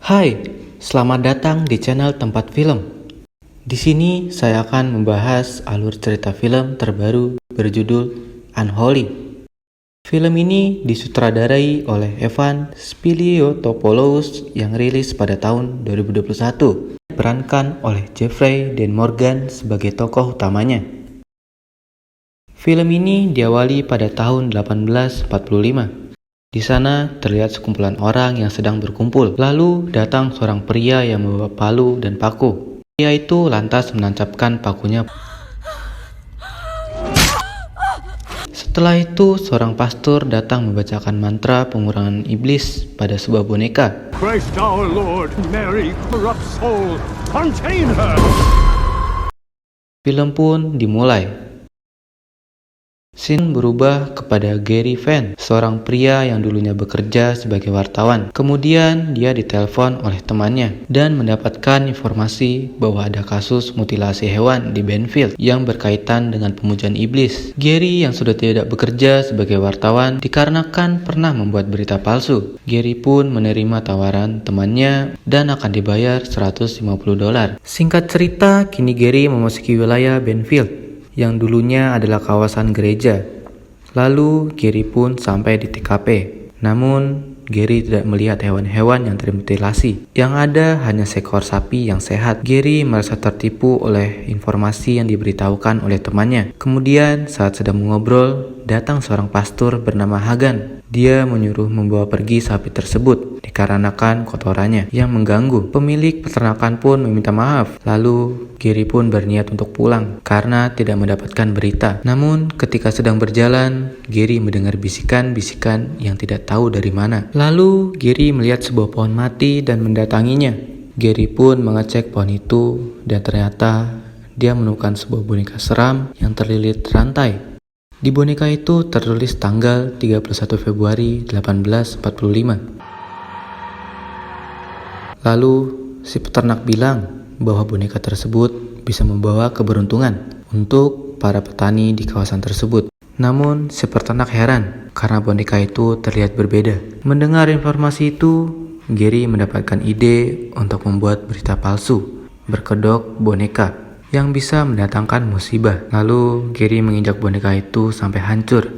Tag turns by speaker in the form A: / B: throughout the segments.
A: Hai, selamat datang di channel Tempat Film. Di sini saya akan membahas alur cerita film terbaru berjudul Unholy. Film ini disutradarai oleh Evan Spiliotopoulos yang rilis pada tahun 2021. Diperankan oleh Jeffrey Dean Morgan sebagai tokoh utamanya. Film ini diawali pada tahun 1845. Di sana terlihat sekumpulan orang yang sedang berkumpul. Lalu datang seorang pria yang membawa palu dan paku. Pria itu lantas menancapkan pakunya. Setelah itu seorang pastor datang membacakan mantra pengurangan iblis pada sebuah boneka.
B: Christ our Lord, Mary, corrupt soul, contain her!
A: Film pun dimulai. Scene berubah kepada Gary Van, seorang pria yang dulunya bekerja sebagai wartawan. Kemudian dia ditelepon oleh temannya dan mendapatkan informasi bahwa ada kasus mutilasi hewan di Benfield yang berkaitan dengan pemujaan iblis. Gary yang sudah tidak bekerja sebagai wartawan dikarenakan pernah membuat berita palsu. Gary pun menerima tawaran temannya dan akan dibayar $150. Singkat cerita, kini Gary memasuki wilayah Benfield yang dulunya adalah kawasan gereja. Lalu Gary pun sampai di TKP. Namun Gary tidak melihat hewan-hewan yang termutilasi. Yang ada hanya seekor sapi yang sehat. Gary merasa tertipu oleh informasi yang diberitahukan oleh temannya. Kemudian saat sedang mengobrol, datang seorang pastor bernama Hagan. Dia menyuruh membawa pergi sapi tersebut dikarenakan kotorannya yang mengganggu. Pemilik peternakan pun meminta maaf. Lalu Gary pun berniat untuk pulang karena tidak mendapatkan berita. Namun ketika sedang berjalan, Gary mendengar bisikan-bisikan yang tidak tahu dari mana. Lalu Gary melihat sebuah pohon mati dan mendatanginya. Gary pun mengecek pohon itu dan ternyata dia menemukan sebuah boneka seram yang terlilit rantai. Di boneka itu tertulis tanggal 31 Februari 1845. Lalu si peternak bilang bahwa boneka tersebut bisa membawa keberuntungan untuk para petani di kawasan tersebut. Namun si peternak heran karena boneka itu terlihat berbeda. Mendengar informasi itu, Gary mendapatkan ide untuk membuat berita palsu berkedok boneka yang bisa mendatangkan musibah. Lalu Gary menginjak boneka itu sampai hancur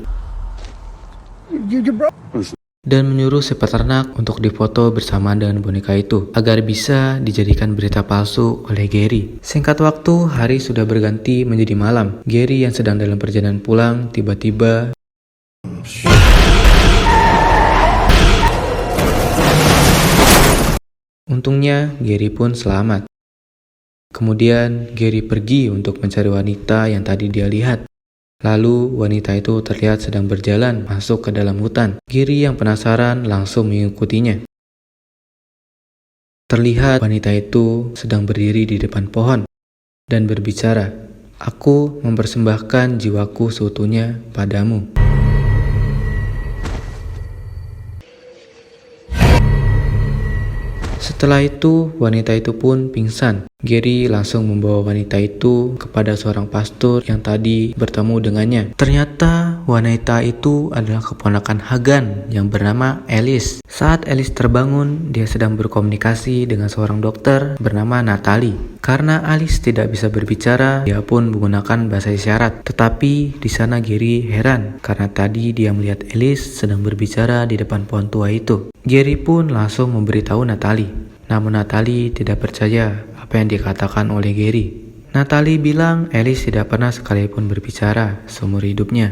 A: dan menyuruh si peternak untuk difoto bersama dengan boneka itu agar bisa dijadikan berita palsu oleh Gary. Singkat waktu, hari sudah berganti menjadi malam. Gary yang sedang dalam perjalanan pulang tiba-tiba untungnya Gary pun selamat. Kemudian Gary pergi untuk mencari wanita yang tadi dia lihat. Lalu wanita itu terlihat sedang berjalan masuk ke dalam hutan. Gary yang penasaran langsung mengikutinya. Terlihat wanita itu sedang berdiri di depan pohon dan berbicara, "Aku mempersembahkan jiwaku seutuhnya padamu." Setelah itu, wanita itu pun pingsan. Gary langsung membawa wanita itu kepada seorang pastor yang tadi bertemu dengannya. Ternyata wanita itu adalah keponakan Hagan yang bernama Alice. Saat Alice terbangun, dia sedang berkomunikasi dengan seorang dokter bernama Natalie. Karena Alice tidak bisa berbicara, dia pun menggunakan bahasa isyarat. Tetapi di sana Gary heran karena tadi dia melihat Alice sedang berbicara di depan pohon tua itu. Gary pun langsung memberitahu Natalie. Namun Natalie tidak percaya apa yang dikatakan oleh Gary. Natalie bilang Alice tidak pernah sekalipun berbicara seumur hidupnya.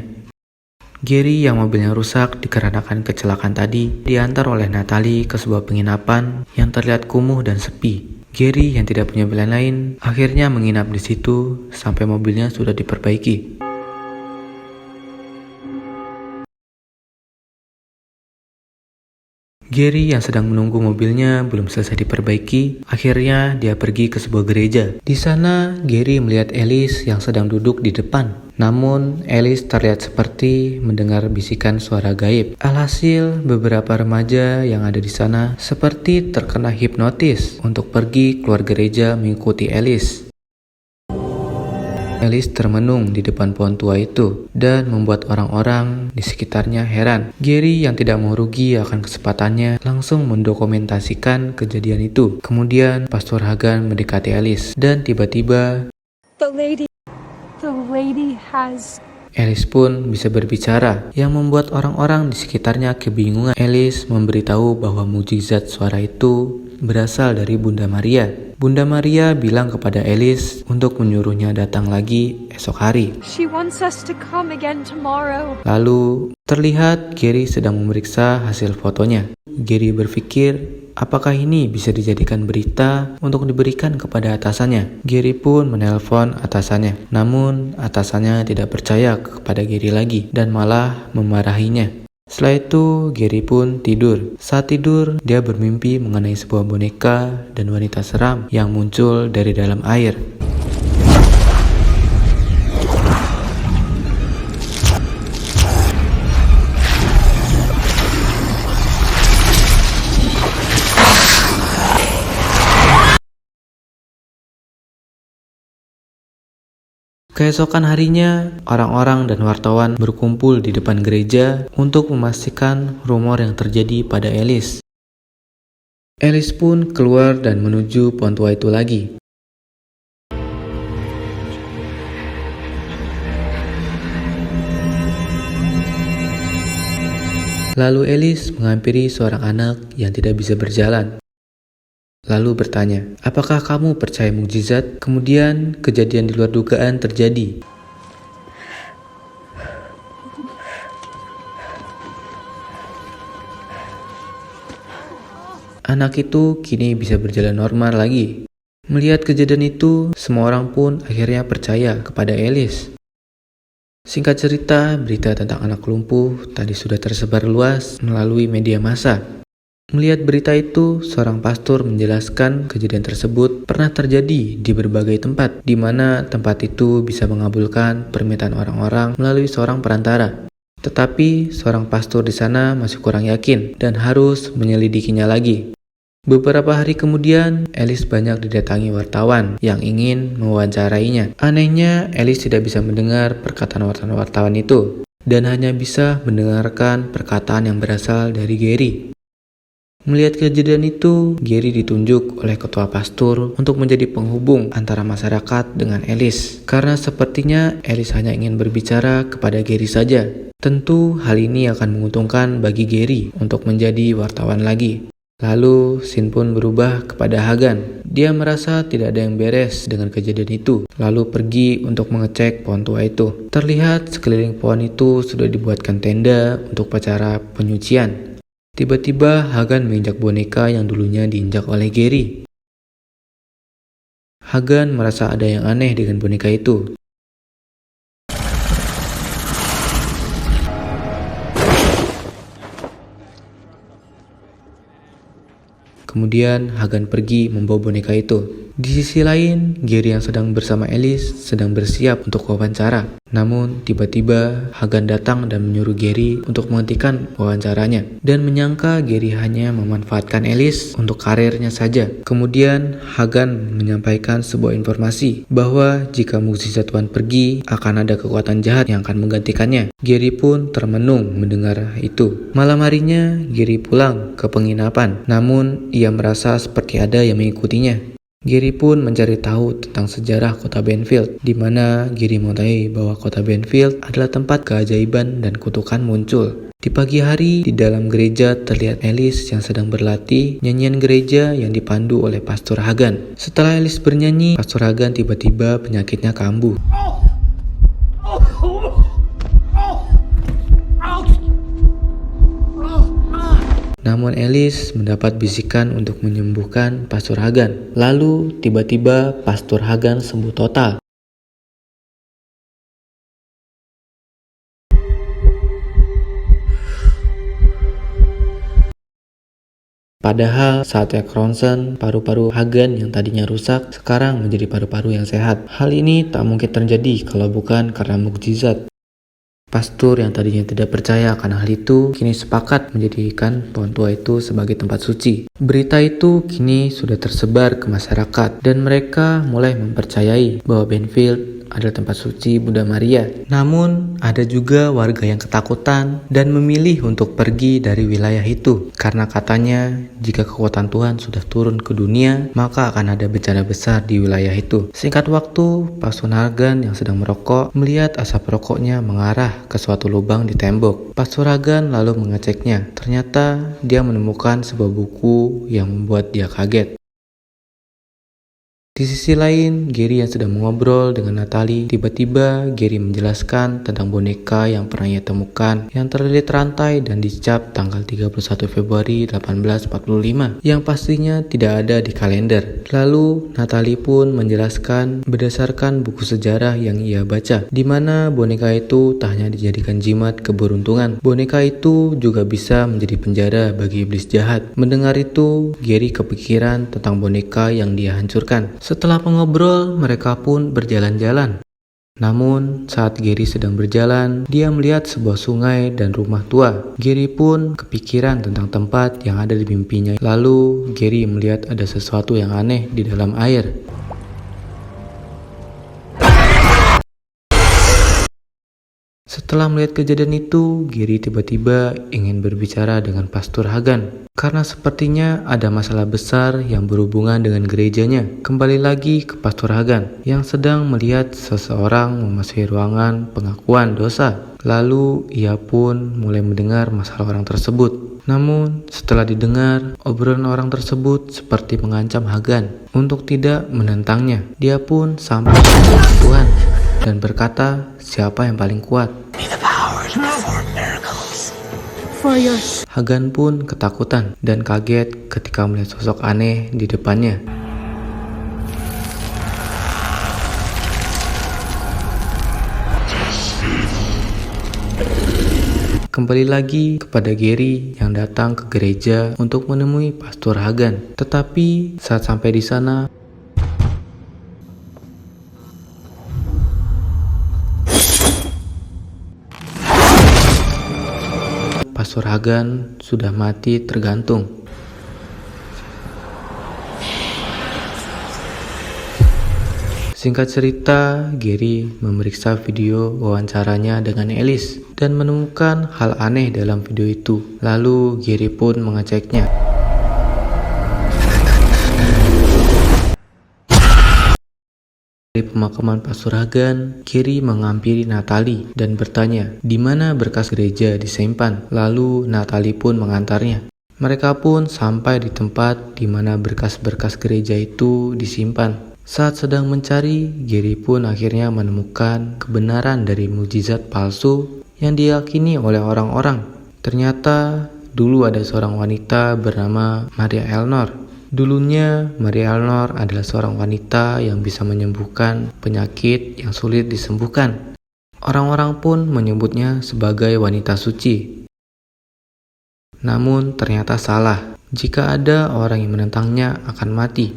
A: Gary yang mobilnya rusak dikarenakan kecelakaan tadi diantar oleh Natalie ke sebuah penginapan yang terlihat kumuh dan sepi. Gary yang tidak punya pilihan lain akhirnya menginap di situ sampai mobilnya sudah diperbaiki. Gary yang sedang menunggu mobilnya belum selesai diperbaiki, akhirnya dia pergi ke sebuah gereja. Di sana, Gary melihat Alice yang sedang duduk di depan. Namun, Alice terlihat seperti mendengar bisikan suara gaib. Alhasil, beberapa remaja yang ada di sana seperti terkena hipnotis untuk pergi keluar gereja mengikuti Alice. Alice termenung di depan pohon tua itu dan membuat orang-orang di sekitarnya heran. Gary yang tidak mau rugi akan kesempatannya langsung mendokumentasikan kejadian itu. Kemudian Pastor Hagan mendekati Alice dan tiba-tiba
C: The lady has...
A: Alice pun bisa berbicara, yang membuat orang-orang di sekitarnya kebingungan. Alice memberitahu bahwa mukjizat suara itu berasal dari Bunda Maria. Bunda Maria bilang kepada Alice untuk menyuruhnya datang lagi esok hari.
C: She wants us to come again tomorrow.
A: Lalu terlihat Gary sedang memeriksa hasil fotonya. Gary berpikir, apakah ini bisa dijadikan berita untuk diberikan kepada atasannya? Gary pun menelpon atasannya. Namun atasannya tidak percaya kepada Gary lagi dan malah memarahinya. Setelah itu Gary pun tidur. Saat tidur dia bermimpi mengenai sebuah boneka dan wanita seram yang muncul dari dalam air. Keesokan harinya, orang-orang dan wartawan berkumpul di depan gereja untuk memastikan rumor yang terjadi pada Alice. Alice pun keluar dan menuju pohon tua itu lagi. Lalu Alice menghampiri seorang anak yang tidak bisa berjalan. Lalu bertanya, apakah kamu percaya mukjizat? Kemudian kejadian di luar dugaan terjadi. Anak itu kini bisa berjalan normal lagi. Melihat kejadian itu, semua orang pun akhirnya percaya kepada Alice. Singkat cerita, berita tentang anak lumpuh tadi sudah tersebar luas melalui media massa. Melihat berita itu, seorang pastor menjelaskan kejadian tersebut pernah terjadi di berbagai tempat, di mana tempat itu bisa mengabulkan permintaan orang-orang melalui seorang perantara. Tetapi, seorang pastor di sana masih kurang yakin dan harus menyelidikinya lagi. Beberapa hari kemudian, Alice banyak didatangi wartawan yang ingin mewawancarainya. Anehnya, Alice tidak bisa mendengar perkataan wartawan itu, dan hanya bisa mendengarkan perkataan yang berasal dari Gary. Melihat kejadian itu, Gary ditunjuk oleh ketua pastor untuk menjadi penghubung antara masyarakat dengan Alice. Karena sepertinya Alice hanya ingin berbicara kepada Gary saja. Tentu hal ini akan menguntungkan bagi Gary untuk menjadi wartawan lagi. Lalu scene pun berubah kepada Hagan. Dia merasa tidak ada yang beres dengan kejadian itu, lalu pergi untuk mengecek pohon tua itu. Terlihat sekeliling pohon itu sudah dibuatkan tenda untuk upacara penyucian. Tiba-tiba Hagan menginjak boneka yang dulunya diinjak oleh Gary. Hagan merasa ada yang aneh dengan boneka itu. Kemudian Hagan pergi membawa boneka itu. Di sisi lain, Gary yang sedang bersama Alice sedang bersiap untuk wawancara. Namun tiba-tiba Hagan datang dan menyuruh Gary untuk menghentikan wawancaranya dan menyangka Gary hanya memanfaatkan Alice untuk karirnya saja. Kemudian Hagan menyampaikan sebuah informasi bahwa jika mukjizat Tuhan pergi akan ada kekuatan jahat yang akan menggantikannya. Gary pun termenung mendengar itu. Malam harinya Gary pulang ke penginapan, namun ia merasa seperti ada yang mengikutinya. Gary pun mencari tahu tentang sejarah kota Benfield, di mana Gary mengetahui bahwa kota Benfield adalah tempat keajaiban dan kutukan muncul. Di pagi hari, di dalam gereja terlihat Alice yang sedang berlatih nyanyian gereja yang dipandu oleh Pastor Hagan. Setelah Alice bernyanyi, Pastor Hagan tiba-tiba penyakitnya kambuh. Namun Alice mendapat bisikan untuk menyembuhkan Pastor Hagan. Lalu tiba-tiba Pastor Hagan sembuh total. Padahal saat cek ronsen, paru-paru Hagan yang tadinya rusak sekarang menjadi paru-paru yang sehat. Hal ini tak mungkin terjadi kalau bukan karena mukjizat. Pastor yang tadinya tidak percaya akan hal itu kini sepakat menjadikan pohon tua itu sebagai tempat suci. Berita itu kini sudah tersebar ke masyarakat dan mereka mulai mempercayai bahwa Benfield adalah tempat suci Bunda Maria. Namun, ada juga warga yang ketakutan dan memilih untuk pergi dari wilayah itu. Karena katanya, jika kekuatan Tuhan sudah turun ke dunia, maka akan ada bencana besar di wilayah itu. Singkat waktu, Pastor Hagan yang sedang merokok melihat asap rokoknya mengarah ke suatu lubang di tembok. Pastor Hagan lalu mengeceknya. Ternyata, dia menemukan sebuah buku yang membuat dia kaget. Di sisi lain, Gary yang sedang mengobrol dengan Natalie, tiba-tiba Gary menjelaskan tentang boneka yang pernah ia temukan yang terlilit rantai dan dicap tanggal 31 Februari 1845 yang pastinya tidak ada di kalender. Lalu Natalie pun menjelaskan berdasarkan buku sejarah yang ia baca, di mana boneka itu tak hanya dijadikan jimat keberuntungan, boneka itu juga bisa menjadi penjara bagi iblis jahat. Mendengar itu, Gary kepikiran tentang boneka yang dia hancurkan. Setelah mengobrol, mereka pun berjalan-jalan. Namun, saat Gary sedang berjalan, dia melihat sebuah sungai dan rumah tua. Gary pun kepikiran tentang tempat yang ada di mimpinya. Lalu, Gary melihat ada sesuatu yang aneh di dalam air. Setelah melihat kejadian itu, Gary tiba-tiba ingin berbicara dengan Pastor Hagan karena sepertinya ada masalah besar yang berhubungan dengan gerejanya. Kembali lagi ke Pastor Hagan yang sedang melihat seseorang memasuki ruangan pengakuan dosa. Lalu ia pun mulai mendengar masalah orang tersebut. Namun setelah didengar, obrolan orang tersebut seperti mengancam Hagan untuk tidak menentangnya. Dia pun sampai ke Tuhan dan berkata, siapa yang paling kuat? Hagan pun ketakutan dan kaget ketika melihat sosok aneh di depannya. Kembali lagi kepada Gary yang datang ke gereja untuk menemui Pastor Hagan. Tetapi saat sampai di sana, Pastor Hagan sudah mati tergantung. Singkat cerita, Gary memeriksa video wawancaranya dengan Alice dan menemukan hal aneh dalam video itu. Lalu Gary pun mengeceknya. Dari pemakaman Pastor Hagan, Gary menghampiri Natalie dan bertanya di mana berkas gereja disimpan. Lalu Natalie pun mengantarnya. Mereka pun sampai di tempat di mana berkas-berkas gereja itu disimpan. Saat sedang mencari, Gary pun akhirnya menemukan kebenaran dari mukjizat palsu yang diyakini oleh orang-orang. Ternyata dulu ada seorang wanita bernama Maria Eleanor. Dulunya, Maria Eleanor adalah seorang wanita yang bisa menyembuhkan penyakit yang sulit disembuhkan. Orang-orang pun menyebutnya sebagai wanita suci. Namun ternyata salah. Jika ada orang yang menentangnya akan mati.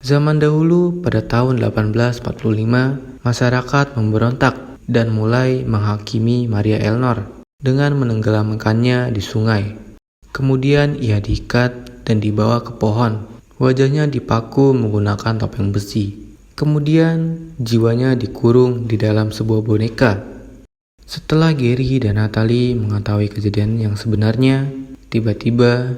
A: Zaman dahulu pada tahun 1845, masyarakat memberontak dan mulai menghakimi Maria Eleanor dengan menenggelamkannya di sungai. Kemudian ia diikat dan dibawa ke pohon. Wajahnya dipaku menggunakan topeng besi. Kemudian jiwanya dikurung di dalam sebuah boneka. Setelah Gary dan Natalie mengetahui kejadian yang sebenarnya, tiba-tiba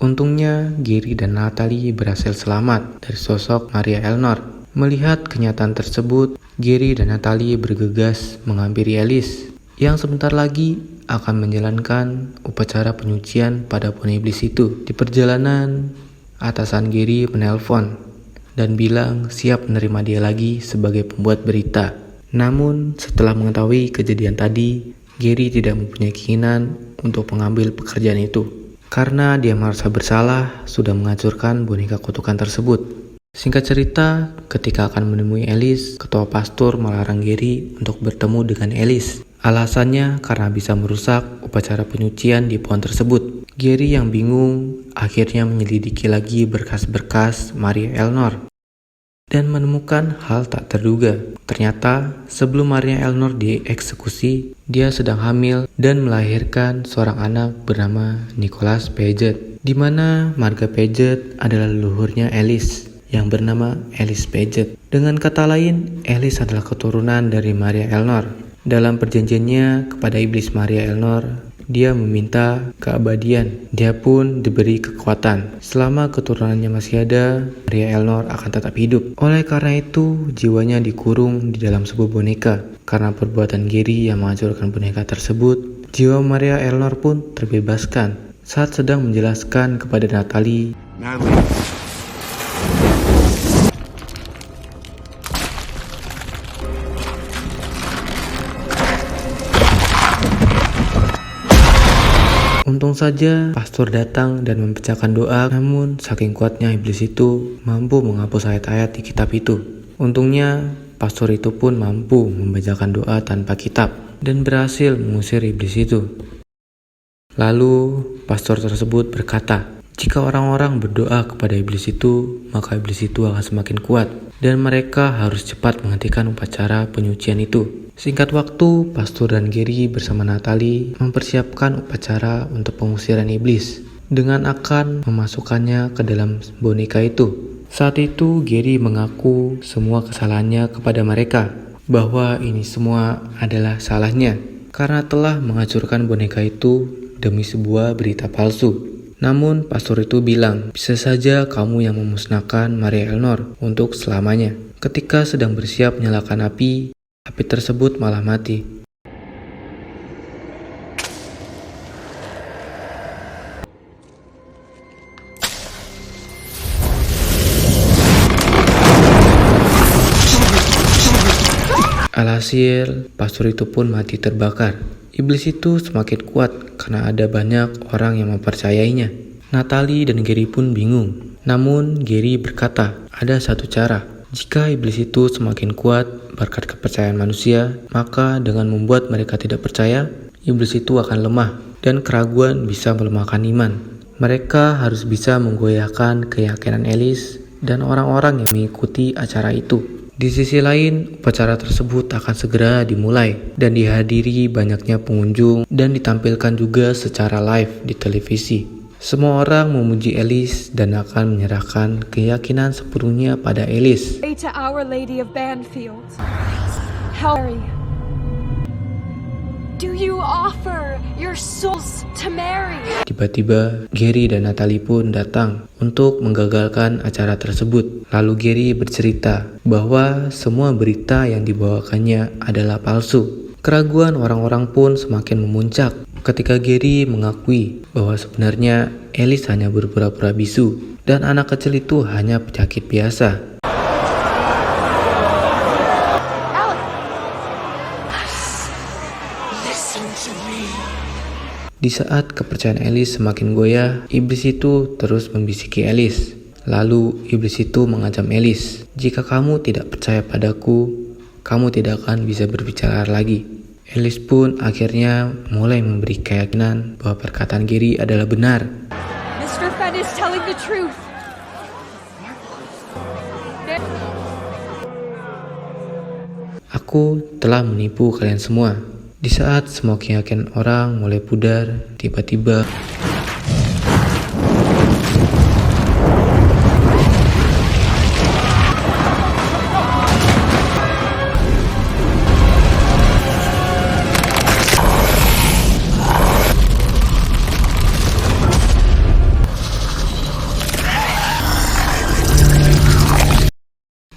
A: untungnya Gary dan Natalie berhasil selamat dari sosok Maria Eleanor. Melihat kenyataan tersebut, Gary dan Natalie bergegas menghampiri Alice yang sebentar lagi akan menjalankan upacara penyucian pada pohon iblis itu. Di perjalanan, atasan Gary menelpon dan bilang siap menerima dia lagi sebagai pembuat berita. Namun setelah mengetahui kejadian tadi, Gary tidak mempunyai keinginan untuk mengambil pekerjaan itu karena dia merasa bersalah sudah menghancurkan boneka kutukan tersebut. Singkat cerita, ketika akan menemui Alice, ketua pastor melarang Gary untuk bertemu dengan Alice. Alasannya karena bisa merusak upacara penyucian di pohon tersebut. Gary yang bingung akhirnya menyelidiki lagi berkas-berkas Maria Eleanor dan menemukan hal tak terduga. Ternyata sebelum Maria Eleanor dieksekusi, dia sedang hamil dan melahirkan seorang anak bernama Nicholas Paget. di mana marga Paget adalah leluhurnya Alice yang bernama Alice Paget. Dengan kata lain, Alice adalah keturunan dari Maria Elnor. Dalam perjanjiannya kepada iblis Maria Elnor, dia meminta keabadian. Dia pun diberi kekuatan. Selama keturunannya masih ada, Maria Elnor akan tetap hidup. Oleh karena itu, jiwanya dikurung di dalam sebuah boneka. Karena perbuatan Gary yang menghancurkan boneka tersebut, jiwa Maria Elnor pun terbebaskan. Saat sedang menjelaskan kepada Natalie, untung saja pastor datang dan membacakan doa, namun saking kuatnya iblis itu mampu menghapus ayat-ayat di kitab itu. Untungnya pastor itu pun mampu membacakan doa tanpa kitab dan berhasil mengusir iblis itu. Lalu pastor tersebut berkata, jika orang-orang berdoa kepada iblis itu, maka iblis itu akan semakin kuat dan mereka harus cepat menghentikan upacara penyucian itu. Singkat waktu, pastor dan Gary bersama Natalie mempersiapkan upacara untuk pengusiran iblis dengan akan memasukkannya ke dalam boneka itu. Saat itu Gary mengaku semua kesalahannya kepada mereka, bahwa ini semua adalah salahnya karena telah menghancurkan boneka itu demi sebuah berita palsu. Namun pastor itu bilang, bisa saja kamu yang memusnahkan Maria Elnor untuk selamanya. Ketika sedang bersiap menyalakan api tersebut malah mati. Alhasil, pastor itu pun mati terbakar. Iblis itu semakin kuat karena ada banyak orang yang mempercayainya. Natalie dan Gary pun bingung. Namun Gary berkata, ada satu cara. Jika iblis itu semakin kuat berkat kepercayaan manusia, maka dengan membuat mereka tidak percaya, iblis itu akan lemah dan keraguan bisa melemahkan iman. Mereka harus bisa menggoyahkan keyakinan Alice dan orang-orang yang mengikuti acara itu. Di sisi lain, upacara tersebut akan segera dimulai dan dihadiri banyaknya pengunjung dan ditampilkan juga secara live di televisi. Semua orang memuji Alice dan akan menyerahkan keyakinan sepenuhnya pada Alice.
C: To Our Lady of Banfield. Harry, do you offer your souls to Mary?
A: Tiba-tiba, Gary dan Natalie pun datang untuk menggagalkan acara tersebut. Lalu Gary bercerita bahwa semua berita yang dibawakannya adalah palsu. Keraguan orang-orang pun semakin memuncak ketika Gary mengakui bahwa sebenarnya Alice hanya berpura-pura bisu dan anak kecil itu hanya penyakit biasa. Di saat kepercayaan Alice semakin goyah, iblis itu terus membisiki Alice. Lalu iblis itu mengancam Alice, jika kamu tidak percaya padaku, kamu tidak akan bisa berbicara lagi. Alice pun akhirnya mulai memberi keyakinan bahwa perkataan Gary adalah benar.
C: Mr. Fenn is telling the truth.
A: Aku telah menipu kalian semua. Di saat semua keyakinan orang mulai pudar, tiba-tiba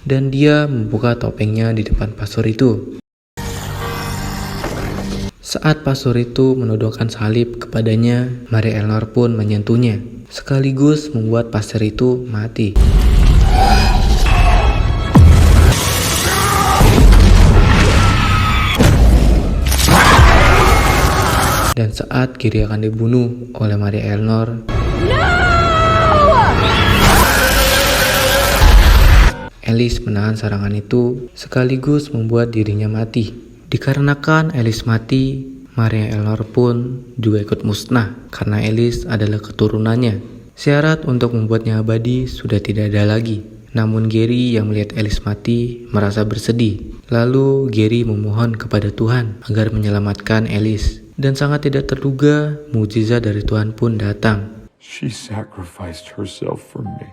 A: dan dia membuka topengnya di depan pastor itu. Saat pastor itu menodongkan salib kepadanya, Maria Elnor pun menyentuhnya, sekaligus membuat pastor itu mati. Dan saat Gary akan dibunuh oleh Maria Elnor, Alice menahan serangan itu sekaligus membuat dirinya mati. Dikarenakan Alice mati, Maria Elnor pun juga ikut musnah karena Alice adalah keturunannya. Syarat untuk membuatnya abadi sudah tidak ada lagi. Namun Gary yang melihat Alice mati merasa bersedih. Lalu Gary memohon kepada Tuhan agar menyelamatkan Alice. Dan sangat tidak terduga, mukjizat dari Tuhan pun datang.
B: She sacrificed herself for me.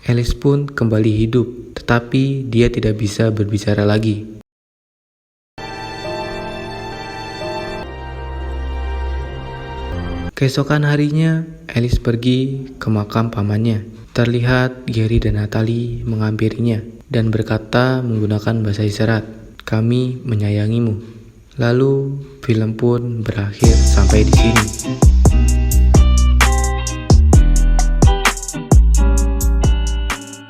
A: Alice pun kembali hidup, tetapi dia tidak bisa berbicara lagi. Keesokan harinya, Alice pergi ke makam pamannya. Terlihat Gary dan Natalie menghampirinya dan berkata menggunakan bahasa isyarat, "Kami menyayangimu." Lalu film pun berakhir sampai di sini.